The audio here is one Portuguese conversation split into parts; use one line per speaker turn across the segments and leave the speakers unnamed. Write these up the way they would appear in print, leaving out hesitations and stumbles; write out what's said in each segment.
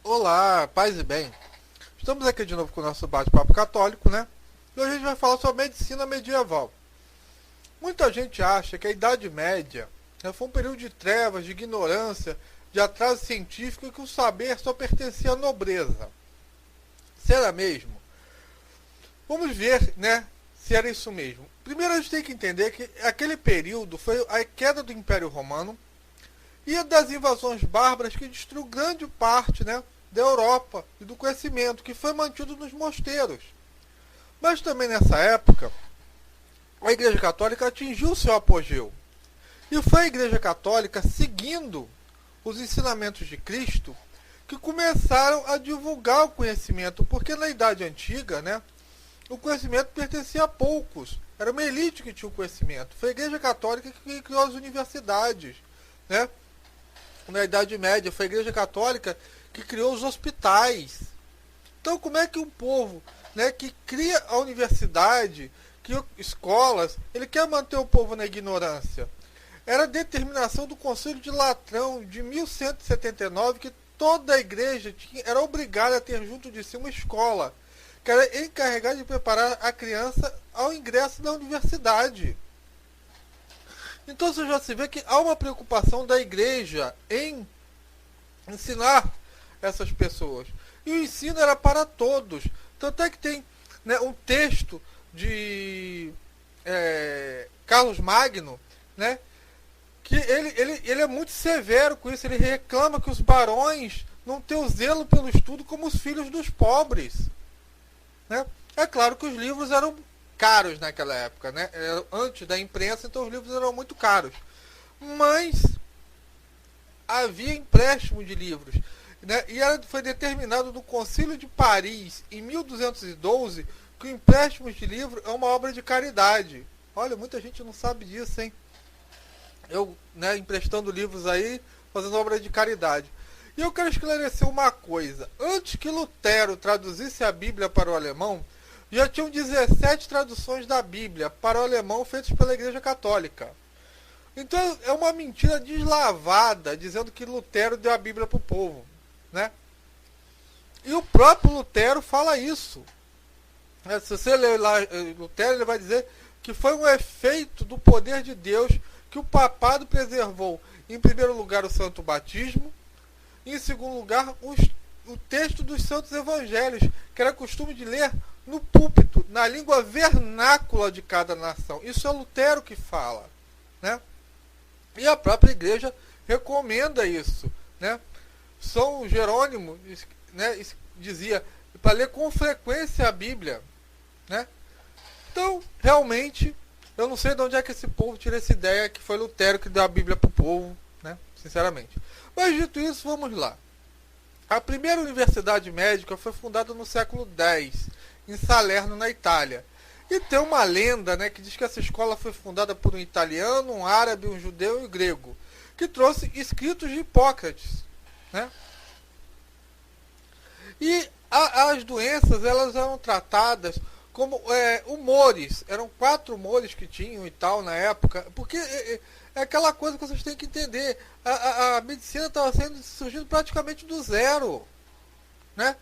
Olá, paz e bem. Estamos aqui de novo com o nosso bate-papo católico, né? E hoje a gente vai falar sobre medicina medieval. Muita gente acha que a Idade Média foi um período de trevas, de ignorância, de atraso científico e que o saber só pertencia à nobreza. Será mesmo? Vamos ver, né, se era isso mesmo. Primeiro a gente tem que entender que aquele período foi a queda do Império Romano e das invasões bárbaras que destruiu grande parte, né, da Europa e do conhecimento que foi mantido nos mosteiros. Mas também nessa época, a Igreja Católica atingiu seu apogeu. E foi a Igreja Católica, seguindo os ensinamentos de Cristo, que começaram a divulgar o conhecimento, porque na Idade Antiga, né, o conhecimento pertencia a poucos. Era uma elite que tinha o conhecimento. Foi a Igreja Católica que criou as universidades, né? Na Idade Média, foi a Igreja Católica que criou os hospitais. Então, como é que um povo, né, que cria a universidade, cria escolas, ele quer manter o povo na ignorância? Era a determinação do Concílio de Latrão, de 1179, que toda a igreja era obrigada a ter junto de si uma escola, que era encarregada de preparar a criança ao ingresso da universidade. Então você já se vê que há uma preocupação da igreja em ensinar essas pessoas. E o ensino era para todos. Tanto é que tem, né, um texto de Carlos Magno, né, que ele é muito severo com isso. Ele reclama que os barões não têm o zelo pelo estudo como os filhos dos pobres, né? É claro que os livros eram caros naquela época, né? Antes da imprensa, então os livros eram muito caros. Mas havia empréstimo de livros, né? E foi determinado no Concílio de Paris, em 1212, que o empréstimo de livro é uma obra de caridade. Olha, muita gente não sabe disso, hein? Eu, né, emprestando livros aí, fazendo obra de caridade. E eu quero esclarecer uma coisa. Antes que Lutero traduzisse a Bíblia para o alemão, já tinham 17 traduções da Bíblia para o alemão feitas pela Igreja Católica. Então é uma mentira deslavada, dizendo que Lutero deu a Bíblia para o povo, né? E o próprio Lutero fala isso. Se você ler lá Lutero, ele vai dizer que foi um efeito do poder de Deus que o papado preservou, em primeiro lugar, o santo batismo, e em segundo lugar, o texto dos santos evangelhos, que era costume de ler no púlpito, na língua vernácula de cada nação. Isso é Lutero que fala, né? E a própria igreja recomenda isso, né? São Jerônimo, né, dizia para ler com frequência a Bíblia, né? Então, realmente, eu não sei de onde é que esse povo tira essa ideia que foi Lutero que deu a Bíblia para o povo, né? Sinceramente. Mas dito isso, vamos lá. A primeira universidade médica foi fundada no século X, em Salerno, na Itália. E tem uma lenda, né, que diz que essa escola foi fundada por um italiano, um árabe, um judeu e um grego, que trouxe escritos de Hipócrates, né? E as doenças, elas eram tratadas como humores. Eram 4 humores que tinham e tal na época, porque é aquela coisa que vocês têm que entender. A medicina estava surgindo praticamente do zero, né?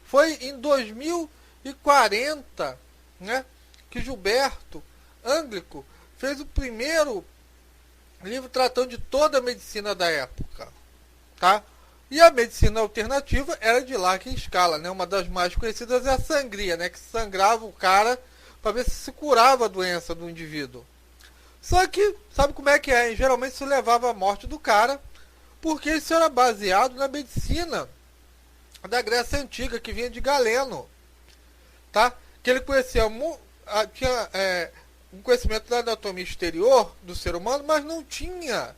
Foi em 2040, né, que Gilberto Ânglico fez o primeiro livro tratando de toda a medicina da época, tá? E a medicina alternativa era de larga escala, né? Uma das mais conhecidas é a sangria, né? Que sangrava o cara para ver se curava a doença do indivíduo. Só que, sabe como é que é? Geralmente isso levava à morte do cara, porque isso era baseado na medicina da Grécia Antiga, que vinha de Galeno, tá? Que ele conhecia, tinha um conhecimento da anatomia exterior do ser humano, mas não tinha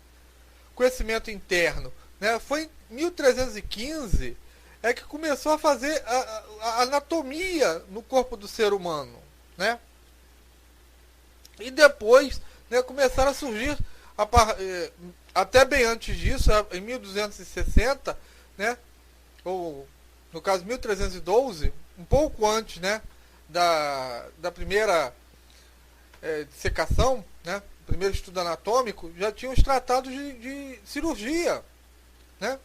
conhecimento interno, né? Foi em 1315 que começou a fazer a anatomia no corpo do ser humano, né? E depois, né, começaram a surgir até bem antes disso, em 1260, né, ou no caso 1312, um pouco antes, né, da primeira dissecação, né, primeiro estudo anatômico, já tinham os tratados de cirurgia, né,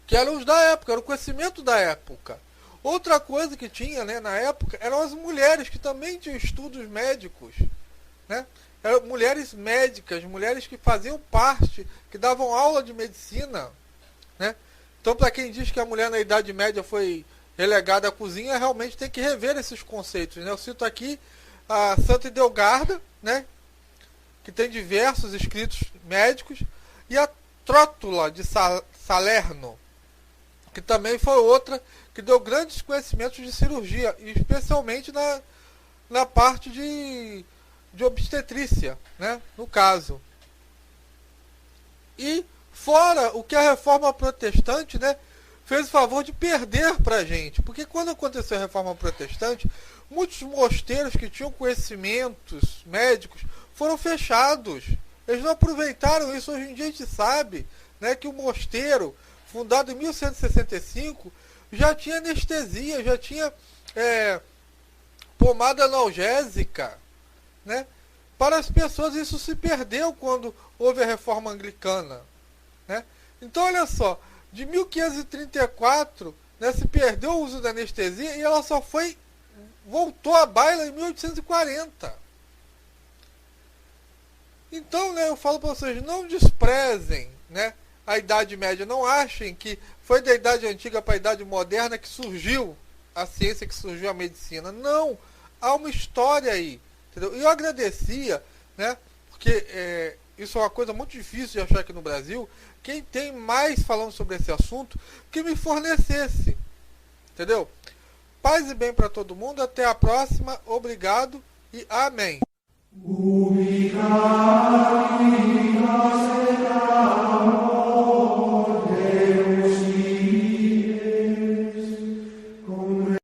que eram os da época, era o conhecimento da época. Outra coisa que tinha, né, na época eram as mulheres que também tinham estudos médicos, né? Eram mulheres médicas, mulheres que faziam parte, que davam aula de medicina, né? Então, para quem diz que a mulher na Idade Média foi relegada à cozinha, realmente tem que rever esses conceitos, né? Eu cito aqui a Santa Idelgarda, né, que tem diversos escritos médicos, e a Trótula de Salerno, que também foi outra que deu grandes conhecimentos de cirurgia, especialmente na parte de obstetrícia, né, no caso. E fora o que a Reforma Protestante, né, fez o favor de perder para a gente, porque quando aconteceu a Reforma Protestante, muitos mosteiros que tinham conhecimentos médicos foram fechados. Eles não aproveitaram isso. Hoje em dia a gente sabe, né, que o mosteiro, fundado em 1165, já tinha anestesia, já tinha pomada analgésica, né, para as pessoas. Isso se perdeu quando houve a Reforma Anglicana, né? Então, olha só, de 1534, né, se perdeu o uso da anestesia e ela só voltou à baila em 1840. Então, né, eu falo para vocês, não desprezem, né, a Idade Média, não achem que foi da Idade Antiga para a Idade Moderna que surgiu a ciência, que surgiu a medicina. Não, há uma história aí, entendeu? E eu agradecia, né, porque isso é uma coisa muito difícil de achar aqui no Brasil, quem tem mais falando sobre esse assunto, que me fornecesse, entendeu? Paz e bem para todo mundo, até a próxima, obrigado e amém.